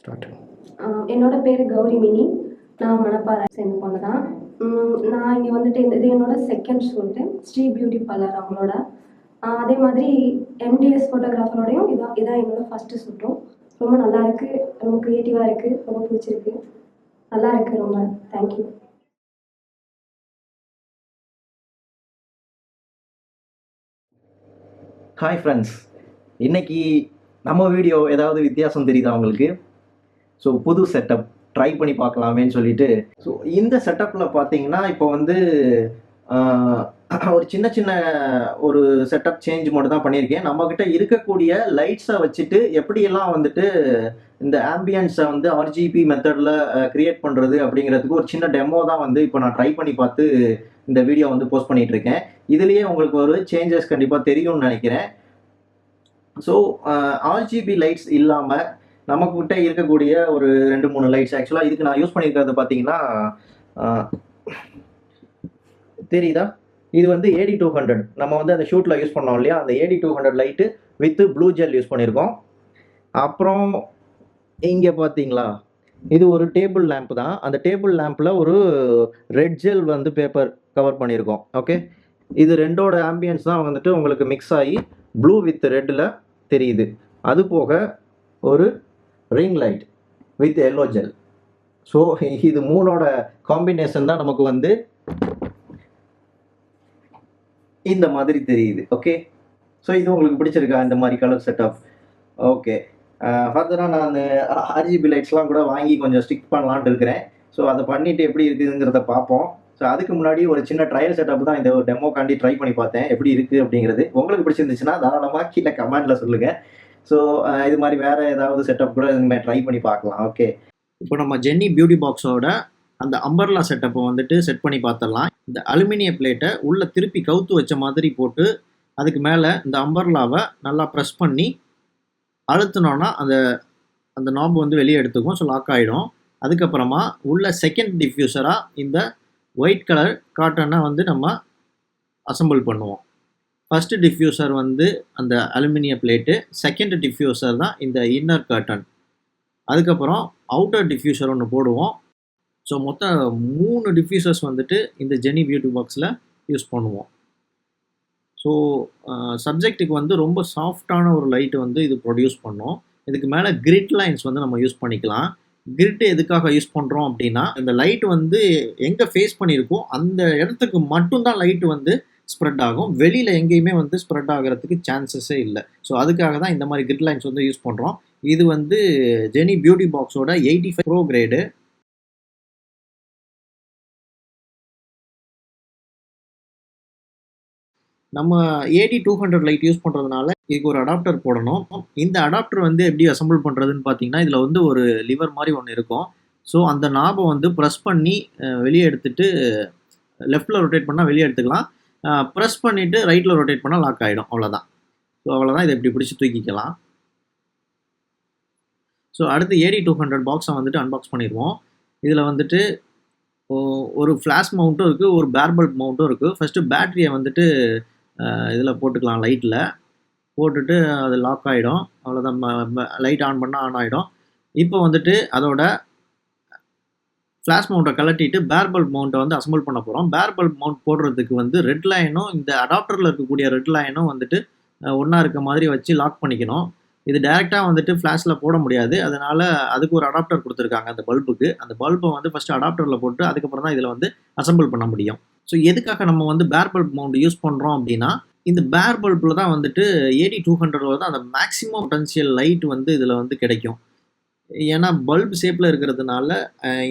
Start. என்னோட பேர் Gowri mini. நான் மணப்பாறை சேர்ந்த பொண்ணு தான். நான் இங்கே வந்துட்டு இது என்னோட second shoot Shri beauty parlour அவங்களோட. அதே மாதிரி எம்டிஎஸ் ஃபோட்டோகிராஃபரோடையும் இதான் என்னோட ஃபஸ்ட்டு ஷூட்டும். ரொம்ப நல்லா இருக்குது, ரொம்ப க்ரியேட்டிவாக இருக்குது, ரொம்ப பிடிச்சிருக்கு, நல்லா இருக்குது, ரொம்ப தேங்க்யூ. ஹாய் ஃப்ரெண்ட்ஸ், இன்னைக்கு நம்ம வீடியோ ஏதாவது வித்தியாசம் தெரியுதா உங்களுக்கு? ஸோ புது செட்டப் ட்ரை பண்ணி பார்க்கலாமேன்னு சொல்லிட்டு. ஸோ இந்த செட்டப்பில் பார்த்தீங்கன்னா இப்போ வந்து ஒரு சின்ன சின்ன ஒரு செட்டப் சேஞ்ச் மட்டும் தான் பண்ணியிருக்கேன். நம்மக்கிட்ட இருக்கக்கூடிய லைட்ஸை வச்சுட்டு எப்படியெல்லாம் வந்துட்டு இந்த ஆம்பியன்ஸை வந்து ஆர்ஜிபி மெத்தடில் க்ரியேட் பண்ணுறது அப்படிங்கிறதுக்கு ஒரு சின்ன டெமோ தான் வந்து இப்போ நான் ட்ரை பண்ணி பார்த்து இந்த வீடியோ வந்து போஸ்ட் பண்ணிட்டு இருக்கேன். இதுலேயே உங்களுக்கு ஒரு சேஞ்சஸ் கண்டிப்பாக தெரியும்னு நினைக்கிறேன். ஸோ ஆர்ஜிபி லைட்ஸ் இல்லாமல் நமக்கிட்ட இருக்கக்கூடிய ஒரு 2-3 லைட்ஸ், ஆக்சுவலாக இதுக்கு நான் யூஸ் பண்ணியிருக்கிறது பார்த்தீங்கன்னா தெரியுதா, இது வந்து AD200. நம்ம வந்து அந்த ஷூட்டில் யூஸ் பண்ணோம் இல்லையா, அந்த AD200 light with blue gel use பண்ணியிருக்கோம். அப்புறம் இங்கே பார்த்தீங்களா, இது ஒரு டேபிள் லேம்ப் தான். அந்த டேபிள் லேம்பில் ஒரு ரெட் ஜெல் வந்து பேப்பர் கவர் பண்ணியிருக்கோம். ஓகே, இது ரெண்டோட ஆம்பியன்ஸ் தான் வந்துட்டு உங்களுக்கு மிக்ஸ் ஆகி ப்ளூ வித் ரெட்டில் தெரியுது. அது போக ஒரு ring light with yellow gel. So இது மூணோட காம்பினேஷன் தான் நமக்கு வந்து இந்த மாதிரி தெரியுது. ஓகே, ஸோ இது உங்களுக்கு பிடிச்சிருக்கா இந்த மாதிரி கலர் செட்டப்? ஓகே, ஃபர்தராக நான் அந்த ஆர்ஜிபி லைட்ஸ்லாம் கூட வாங்கி கொஞ்சம் ஸ்டிக் பண்ணலான்ட்டு இருக்கிறேன். ஸோ அதை பண்ணிவிட்டு எப்படி இருக்குதுங்கிறத பார்ப்போம். ஸோ அதுக்கு முன்னாடி ஒரு சின்ன ட்ரையல் செட்டப் தான் இந்த ஒரு டெமோக்காண்டி ட்ரை பண்ணி பார்த்தேன், எப்படி இருக்குது அப்படிங்கிறது. உங்களுக்கு பிடிச்சிருந்துச்சுன்னா தாராளமாக கீழே கமெண்டில் சொல்லுங்கள். ஸோ இது மாதிரி வேறு ஏதாவது செட்டப் கூட இனிமேல் ட்ரை பண்ணி பார்க்கலாம். ஓகே, இப்போ நம்ம ஜென்னி பியூட்டி பாக்ஸோட அந்த அம்பர்லா செட்டப்பை வந்துட்டு செட் பண்ணி பார்த்துடலாம். இந்த அலுமினிய பிளேட்டை உள்ளே திருப்பி கவுத்து வச்ச மாதிரி போட்டு அதுக்கு மேலே இந்த அம்பர்லாவை நல்லா ப்ரெஸ் பண்ணி அழுத்தினோன்னா அந்த அந்த நாப் வந்து வெளியே எடுத்துக்கும். ஸோ லாக் ஆகிடும். அதுக்கப்புறமா உள்ள செகண்ட் டிஃப்யூசராக இந்த ஒயிட் கலர் காட்டனை வந்து நம்ம அசம்பிள் பண்ணுவோம். ஃபஸ்ட்டு டிஃப்யூசர் வந்து அந்த அலுமினிய பிளேட்டு, செகண்ட் டிஃப்யூசர் தான் இந்த இன்னர் கர்டன். அதுக்கப்புறம் அவுட்டர் டிஃப்யூசர் ஒன்று போடுவோம். ஸோ மொத்தம் 3 டிஃப்யூசர்ஸ் வந்துட்டு இந்த ஜெனி பியூட்டி பாக்ஸில் யூஸ் பண்ணுவோம். ஸோ சப்ஜெக்ட்டுக்கு வந்து ரொம்ப சாஃப்டான ஒரு லைட்டு வந்து இது ப்ரொடியூஸ் பண்ணோம். இதுக்கு மேலே கிரிட் லைன்ஸ் வந்து நம்ம யூஸ் பண்ணிக்கலாம். கிரிட் எதுக்காக யூஸ் பண்ணுறோம் அப்படின்னா, இந்த லைட் வந்து எங்கே ஃபேஸ் பண்ணியிருக்கோ அந்த இடத்துக்கு மட்டும்தான் லைட்டு வந்து ஸ்ப்ரெட் ஆகும். வெளியில் எங்கேயுமே வந்து ஸ்ப்ரெட் ஆகிறதுக்கு சான்சஸே இல்லை. ஸோ அதுக்காக தான் இந்த மாதிரி கிரிட் லைன்ஸ் வந்து யூஸ் பண்ணுறோம். இது வந்து ஜெனி பியூட்டி பாக்ஸோட 85 ப்ரோ கிரேடு. நம்ம AD200 லைட் யூஸ் பண்ணுறதுனால இதுக்கு ஒரு அடாப்டர் போடணும். இந்த அடாப்டர் வந்து எப்படி அசம்பிள் பண்ணுறதுன்னு பார்த்தீங்கன்னா, இதில் வந்து ஒரு லிவர் மாதிரி ஒன்று இருக்கும். ஸோ அந்த நாபை வந்து ப்ரெஸ் பண்ணி வெளியே எடுத்துட்டு லெஃப்டில் ரொட்டேட் பண்ணால் வெளியே எடுத்துக்கலாம். ப்ரெஸ் பண்ணிவிட்டு ரைட்டில் ரொட்டேட் பண்ணால் லாக் ஆகிடும். அவ்வளோதான். ஸோ அவ்வளோதான், இதை இப்படி பிடிச்சி தூக்கிக்கலாம். ஸோ அடுத்து AD200 பாக்ஸை வந்துட்டு அன்பாக்ஸ் பண்ணிடுவோம். இதில் வந்துட்டு ஒரு ஃப்ளாஷ் மவுண்ட்டும் இருக்குது, ஒரு பேர் பல்ப் மவுண்ட்டும் இருக்குது. ஃபஸ்ட்டு பேட்டரியை வந்துட்டு இதில் போட்டுக்கலாம், லைட்டில் போட்டுட்டு அது லாக் ஆகிடும். அவ்வளோதான், லைட் ஆன் பண்ணால் ஆன் ஆகிடும். இப்போ வந்துட்டு அதோட ஃப்ளாஷ் மவுண்ட்டை கலட்டிட்டு பேர் பல்ப் மவுண்ட்டை வந்து அசம்பிள் பண்ண போகிறோம். பேர் பல்ப் மவுண்ட் போடுறதுக்கு வந்து ரெட் லைனும் இந்த அடாப்டரில் இருக்கக்கூடிய ரெட் லைனும் வந்துட்டு ஒன்றா இருக்க மாதிரி வச்சு லாக் பண்ணிக்கணும். இது டேரெக்டாக வந்துட்டு ஃப்ளாஷில் போட முடியாது. அதனால் அதுக்கு ஒரு அடாப்டர் கொடுத்துருக்காங்க அந்த பல்புக்கு. அந்த பல்பை வந்து ஃபஸ்ட்டு அடாப்டரில் போட்டு அதுக்கப்புறம் தான் இதில் வந்து அசம்பிள் பண்ண முடியும். ஸோ எதுக்காக நம்ம வந்து பேர் பல்ப் மவுண்ட் யூஸ் பண்ணுறோம் அப்படின்னா, இந்த பேர் பல்பில் தான் வந்துட்டு AD200 தான் அந்த மேக்ஸிமம் பொட்டன்ஷியல் லைட் வந்து இதில் வந்து கிடைக்கும். ஏன்னா பல்ப் ஷேப்பில் இருக்கிறதுனால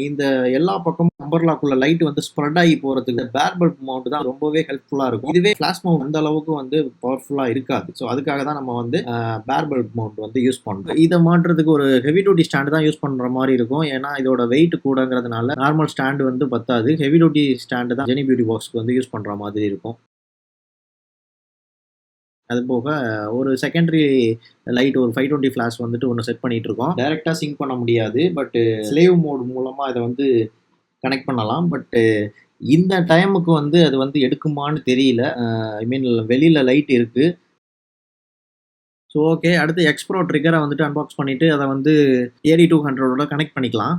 இந்த எல்லா பக்கமும் அம்பர்லாக்குள்ள லைட் வந்து ஸ்ப்ரெட் ஆகி போகிறதுக்கு பேர் பல்ப் மவுண்ட் தான் ரொம்பவே ஹெல்ப்ஃபுல்லாக இருக்கும். இதுவே ஃப்ளாஷ் மவுண்ட் அந்த அளவுக்கு வந்து பவர்ஃபுல்லாக இருக்காது. ஸோ அதுக்காக தான் நம்ம வந்து பேர் பல்ப் மவுண்ட் வந்து யூஸ் பண்ணுறோம். இதை மாற்றுறதுக்கு ஒரு ஹெவி டியூட்டி ஸ்டாண்டு தான் யூஸ் பண்ணுற மாதிரி இருக்கும். ஏன்னா இதோட வெயிட் கூடங்கிறதுனால நார்மல் ஸ்டாண்டு வந்து பத்தாது. ஹெவி டியூட்டி ஸ்டாண்டு தான் ஜெனி பியூட்டி பாக்ஸ்க்கு வந்து யூஸ் பண்ணுற மாதிரி இருக்கும். அது போக ஒரு செகண்டரி லைட் ஒரு 520 ஃப்ளாஷ் வந்துட்டு ஒன்று செட் பண்ணிட்டு இருக்கோம். டைரெக்டாக சிங்க் பண்ண முடியாது, பட்டு ஸ்லேவ் மோட் மூலமாக இதை வந்து கனெக்ட் பண்ணலாம். பட்டு இந்த டைமுக்கு வந்து அது வந்து எடுக்குமான்னு தெரியல. ஐ மீன் வெளியில் லைட் இருக்குது, ஸோ ஓகே, அடுத்து எக்ஸ்ப்ரோ ட்ரிகரை வந்துட்டு அன்பாக்ஸ் பண்ணிவிட்டு அதை வந்து AD200ஓட கனெக்ட் பண்ணிக்கலாம்.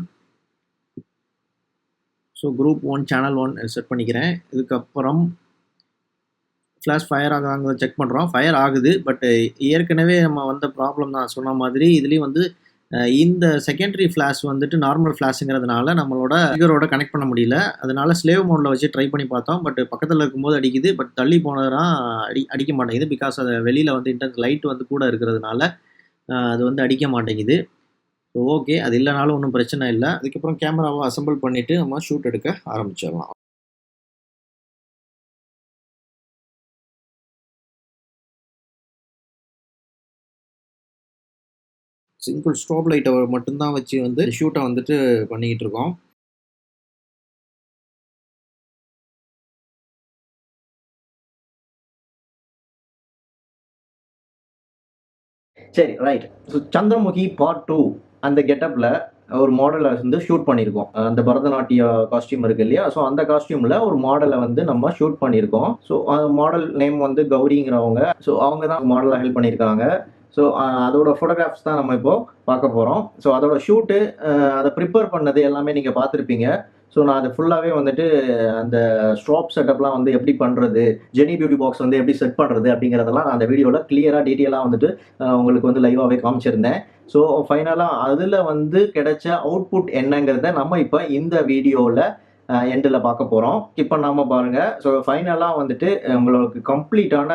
ஸோ குரூப் 1 சேனல் 1 செட் பண்ணிக்கிறேன். இதுக்கப்புறம் ஃப்ளாஷ் ஃபயர் ஆகுதாங்கிறத செக் பண்ணுறோம். ஃபயர் ஆகுது, பட் ஏற்கனவே நம்ம வந்த ப்ராப்ளம் தான் சொன்ன மாதிரி இதுலேயும் வந்து இந்த செகண்டரி ஃப்ளாஷ் வந்துட்டு நார்மல் ஃப்ளாஷுங்கிறதுனால நம்மளோட ட்ரிகரோட கனெக்ட் பண்ண முடியல. அதனால ஸ்லேவ் மோடில் வச்சு ட்ரை பண்ணி பார்த்தோம். பட் பக்கத்தில் இருக்கும்போது அடிக்குது, பட் தள்ளி போனதுனா அடிக்க மாட்டேங்குது. பிகாஸ் அது வெளியில் வந்து இன்டர்னல் லைட் வந்து கூட இருக்கிறதுனால அது வந்து அடிக்க மாட்டேங்குது. ஸோ ஓகே, அது இல்லைனாலும் ஒன்றும் பிரச்சனை இல்லை. அதுக்கப்புறம் கேமராவை அசம்பிள் பண்ணிவிட்டு நம்ம ஷூட் எடுக்க ஆரம்பிச்சிடலாம். சிங்கிள் ஸ்ட்ரோப் லைட்டை மட்டும்தான் வச்சு வந்து ஷூட்டை வந்துட்டு பண்ணிக்கிட்டு இருக்கோம். சரி, ரைட். ஸோ சந்திரமுகி பார்ட் 2 அந்த கெட்டப்பில் ஒரு மாடலை வந்து ஷூட் பண்ணியிருக்கோம். அந்த பரதநாட்டிய காஸ்டியூம் இருக்கு இல்லையா? ஸோ அந்த காஸ்டியூமில் ஒரு மாடலை வந்து நம்ம ஷூட் பண்ணியிருக்கோம். ஸோ மாடல் நேம் வந்து கௌரிங்கிறவங்க. ஸோ அவங்க தான் மாடலாக ஹெல்ப் பண்ணியிருக்காங்க. ஸோ அதோட ஃபோட்டோகிராஃப்ஸ் தான் நம்ம இப்போ பார்க்க போகிறோம். ஸோ அதோட ஷூட்டு, அதை ப்ரிப்பேர் பண்ணது எல்லாமே நீங்கள் பார்த்துருப்பீங்க. ஸோ நான் அது ஃபுல்லாகவே வந்துட்டு அந்த ஸ்ட்ராப் செட்டப்லாம் வந்து எப்படி பண்ணுறது, ஜெனி பியூட்டி பாக்ஸ் வந்து எப்படி செட் பண்ணுறது அப்படிங்கிறதெல்லாம் நான் அந்த வீடியோவில் கிளியராக டீட்டெயிலாக வந்துட்டு உங்களுக்கு வந்து லைவாகவே காமிச்சிருந்தேன். ஸோ ஃபைனலாக அதில் வந்து கிடைச்ச அவுட்புட் என்னங்கிறத நம்ம இப்போ இந்த வீடியோவில் எண்டில் பார்க்க போகிறோம். இப்போ நாம பாருங்கள். ஸோ ஃபைனலாக வந்துட்டு உங்களுக்கு கம்ப்ளீட்டான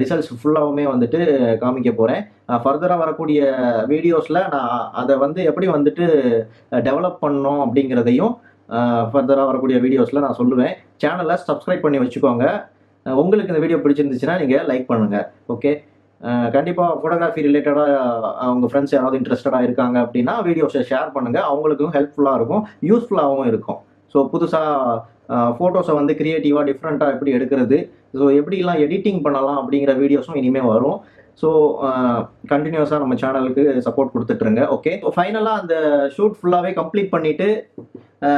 ரிசல்ட்ஸ் ஃபுல்லாகவுமே வந்துட்டு காமிக்க போகிறேன். ஃபர்தராக வரக்கூடிய வீடியோஸில் நான் அதை வந்து எப்படி வந்துட்டு டெவலப் பண்ணோம் அப்படிங்கிறதையும் ஃபர்தராக வரக்கூடிய வீடியோஸில் நான் சொல்லுவேன். சேனலை சப்ஸ்கிரைப் பண்ணி வச்சுக்கோங்க. உங்களுக்கு இந்த வீடியோ பிடிச்சிருந்துச்சுன்னா நீங்கள் லைக் பண்ணுங்கள். ஓகே, கண்டிப்பாக ஃபோட்டோகிராஃபி ரிலேட்டடாக உங்கள் ஃப்ரெண்ட்ஸ் யாராவது இன்ட்ரெஸ்டடாக இருக்காங்க அப்படின்னா வீடியோஸை ஷேர் பண்ணுங்கள். அவங்களுக்கும் ஹெல்ப்ஃபுல்லாக இருக்கும், யூஸ்ஃபுல்லாகவும் இருக்கும். ஸோ புதுசாக ஃபோட்டோஸை வந்து க்ரியேட்டிவாக டிஃப்ரெண்ட்டாக எப்படி எடுக்கிறது, ஸோ எப்படிலாம் எடிட்டிங் பண்ணலாம் அப்படிங்கிற வீடியோஸும் இனிமேல் வரும். ஸோ கண்டினியூஸாக நம்ம சேனலுக்கு சப்போர்ட் கொடுத்துட்ருங்க. ஓகே, ஸோ ஃபைனலாக அந்த ஷூட் ஃபுல்லாகவே கம்ப்ளீட் பண்ணிவிட்டு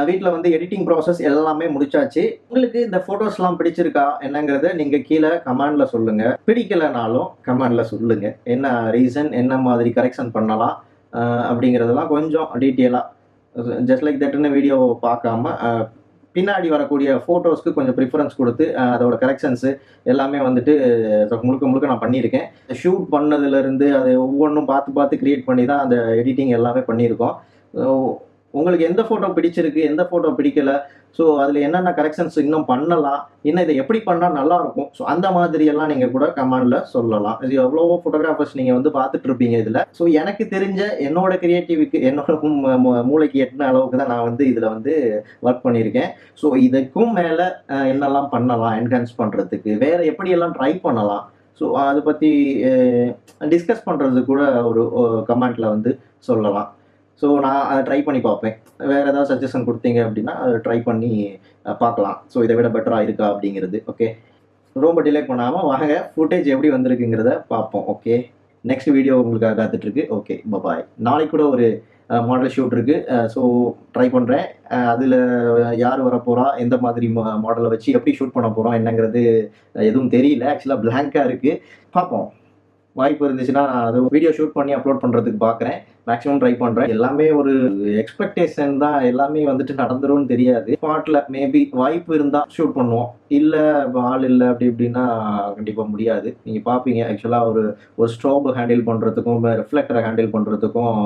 வீட்டில் வந்து எடிட்டிங் ப்ராசஸ் எல்லாமே முடிச்சாச்சு. உங்களுக்கு இந்த ஃபோட்டோஸ்லாம் பிடிச்சிருக்கா என்னங்கிறத நீங்கள் கீழே கமெண்டில் சொல்லுங்கள். பிடிக்கலைனாலும் கமெண்டில் சொல்லுங்கள். என்ன ரீசன், என்ன மாதிரி கரெக்ஷன் பண்ணலாம் அப்படிங்கிறதெல்லாம் கொஞ்சம் டீட்டெயிலாக ஜஸ்ட் லைக் தட்டுன்னு வீடியோ பார்க்காம பின்னாடி வரக்கூடிய ஃபோட்டோஸ்க்கு கொஞ்சம் ப்ரிஃபரன்ஸ் கொடுத்து அதோட கரெக்ஷன்ஸு எல்லாமே வந்துட்டு முழுக்க முழுக்க நான் பண்ணியிருக்கேன். ஷூட் பண்ணதுலேருந்து அதை ஒவ்வொன்றும் பார்த்து பார்த்து க்ரியேட் பண்ணி தான் அந்த எடிட்டிங் எல்லாமே பண்ணியிருக்கோம். உங்களுக்கு எந்த ஃபோட்டோ பிடிச்சிருக்கு, எந்த ஃபோட்டோ பிடிக்கல, ஸோ அதில் என்னென்ன கரெக்ஷன்ஸ் இன்னும் பண்ணலாம், இன்னும் இதை எப்படி பண்ணால் நல்லாயிருக்கும், ஸோ அந்த மாதிரியெல்லாம் நீங்கள் கூட கமெண்டில் சொல்லலாம். இது எவ்வளவோ ஃபோட்டோகிராஃபர்ஸ் நீங்கள் வந்து பார்த்துட்டு இருப்பீங்க இதில். ஸோ எனக்கு தெரிஞ்ச என்னோட கிரியேட்டிவிக்கு, என்னோட மூளைக்கு எட்டின அளவுக்கு தான் நான் வந்து இதில் வந்து ஒர்க் பண்ணியிருக்கேன். ஸோ இதுக்கும் மேலே என்னெல்லாம் பண்ணலாம் என்ஹான்ஸ் பண்ணுறதுக்கு, வேறு எப்படியெல்லாம் ட்ரை பண்ணலாம், ஸோ அதை பற்றி டிஸ்கஸ் பண்ணுறது கூட ஒரு கமெண்ட்டில் வந்து சொல்லலாம். ஸோ நான் அதை ட்ரை பண்ணி பார்ப்பேன். வேறு ஏதாவது சஜஷன் கொடுத்தீங்க அப்படின்னா அதை ட்ரை பண்ணி பார்க்கலாம். ஸோ இதை விட பெட்டராக இருக்கா அப்படிங்கிறது. ஓகே, ரொம்ப டிலே பண்ணாமல் வாங்க ஃபுட்டேஜ் எப்படி வந்திருக்குங்கிறத பார்ப்போம். ஓகே, நெக்ஸ்ட் வீடியோ உங்களுக்காக காத்துட்ருக்கு. ஓகே, பாய். நாளைக்கு கூட ஒரு மாடல் ஷூட் இருக்குது. ஸோ ட்ரை பண்ணுறேன். அதில் யார் வரப்போகிறா, எந்த மாதிரி மாடலை வச்சு எப்படி ஷூட் பண்ண போகிறோம் என்னங்கிறது எதுவும் தெரியல. ஆக்சுவலாக பிளாங்காக இருக்குது. பார்ப்போம். வாய்ப்பு இருந்துச்சுன்னா நான் அது வீடியோ ஷூட் பண்ணி அப்லோட் பண்ணுறதுக்கு பார்க்குறேன். மேக்ஸிமம் ட்ரை பண்ணுறேன். எல்லாமே ஒரு எக்ஸ்பெக்டேஷன் தான். எல்லாமே வந்துட்டு நடந்துரும்னு தெரியாது. ஸ்பாட்டில் மேபி வாய்ப்பு இருந்தால் ஷூட் பண்ணுவோம். இல்லை ஆள் இல்லை அப்படி இப்படின்னா கண்டிப்பாக முடியாது. நீங்கள் பார்ப்பீங்க. ஆக்சுவலாக ஒரு ஸ்ட்ரோபை ஹேண்டில் பண்ணுறதுக்கும் ரிஃப்ளெக்டரை ஹேண்டில் பண்ணுறதுக்கும்,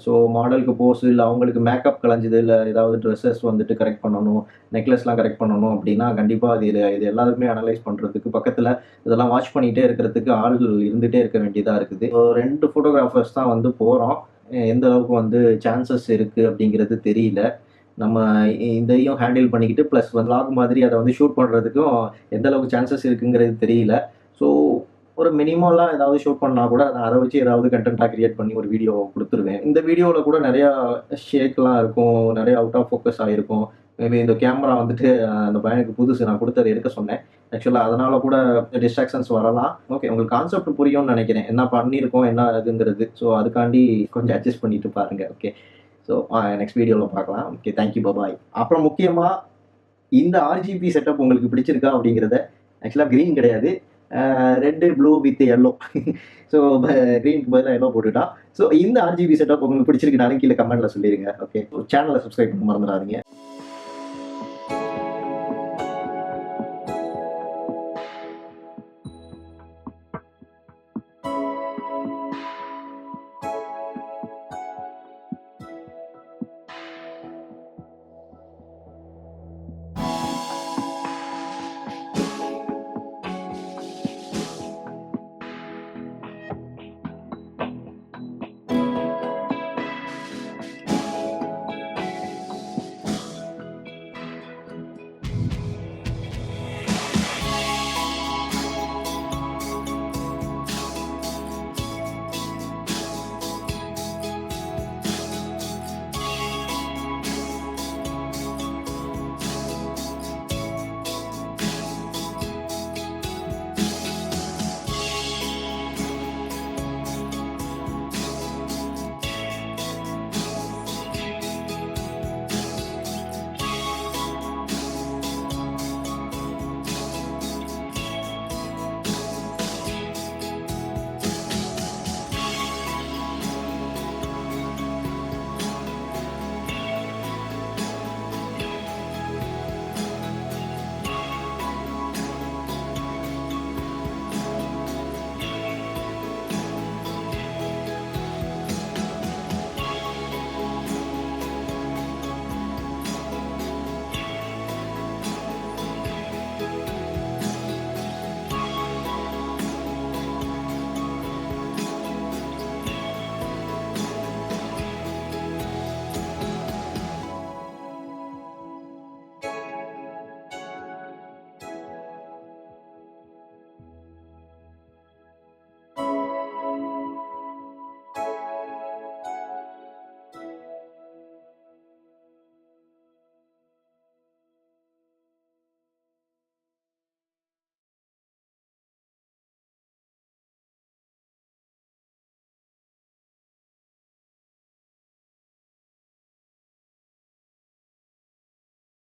ஸோ மாடலுக்கு போஸ் இல்லை அவங்களுக்கு மேக்கப் கலைஞ்சது, இல்லை ஏதாவது ட்ரெஸ்ஸஸ் வந்துட்டு கரெக்ட் பண்ணணும், நெக்லஸ்லாம் கரெக்ட் பண்ணணும் அப்படின்னா கண்டிப்பாக இது எல்லாத்துக்குமே அனலைஸ் பண்ணுறதுக்கு பக்கத்தில் இதெல்லாம் வாட்ச் பண்ணிகிட்டே இருக்கிறதுக்கு ஆள் இருந்துகிட்டே இருக்க வேண்டியதாக இருக்குது. 2 ஃபோட்டோகிராஃபர்ஸ் தான் வந்து போகிறோம். எந்த அளவுக்கு வந்து சான்சஸ் இருக்குது அப்படிங்கிறது தெரியல. நம்ம இதையும் ஹேண்டில் பண்ணிக்கிட்டு ப்ளஸ் vlog மாதிரி அதை வந்து ஷூட் பண்ணுறதுக்கும் எந்த அளவுக்கு சான்சஸ் இருக்குங்கிறது தெரியல. ஸோ ஒரு மினிமலாக ஏதாவது ஷூட் பண்ணால் கூட நான் அதை வச்சு ஏதாவது கண்டென்ட்டாக கிரியேட் பண்ணி ஒரு வீடியோ கொடுத்துருவேன். இந்த வீடியோவில் கூட நிறையா ஷேக்லாம் இருக்கும், நிறைய அவுட் ஆஃப் ஃபோக்கஸ் ஆகிருக்கும். மேபி இந்த கேமரா வந்துட்டு அந்த பையனுக்கு புதுசு, நான் கொடுத்ததை எடுக்க சொன்னேன். ஆக்சுவலாக அதனால் கூட டிஸ்ட்ராக்ஷன்ஸ் வரலாம். ஓகே, உங்களுக்கு கான்செப்ட் புரியும்னு நினைக்கிறேன், என்ன பண்ணியிருக்கோம் என்ன இதுங்கிறது. ஸோ அதுக்காண்டி கொஞ்சம் அட்ஜஸ்ட் பண்ணிட்டு பாருங்கள். ஓகே, ஸோ நெக்ஸ்ட் வீடியோவில் பார்க்கலாம். ஓகே, தேங்க்யூ, பாய். அப்புறம் முக்கியமாக இந்த RGB செட்டப் உங்களுக்கு பிடிச்சிருக்கா அப்படிங்கிறத, ஆக்சுவலாக க்ரீன் கிடையாது, red blue with yellow. So க்ரீனுக்கு பதிலாக எல்லோ போட்டுட்டான். ஸோ இந்த ஆர்ஜிபி செட்டப் உங்களுக்கு பிடிச்சிருக்குனாலும் கீழே கமெண்ட்டில் சொல்லிடுங்க. ஓகே, சேனலை சப்ஸ்கிரைப் பண்ண மறந்துடாதீங்க.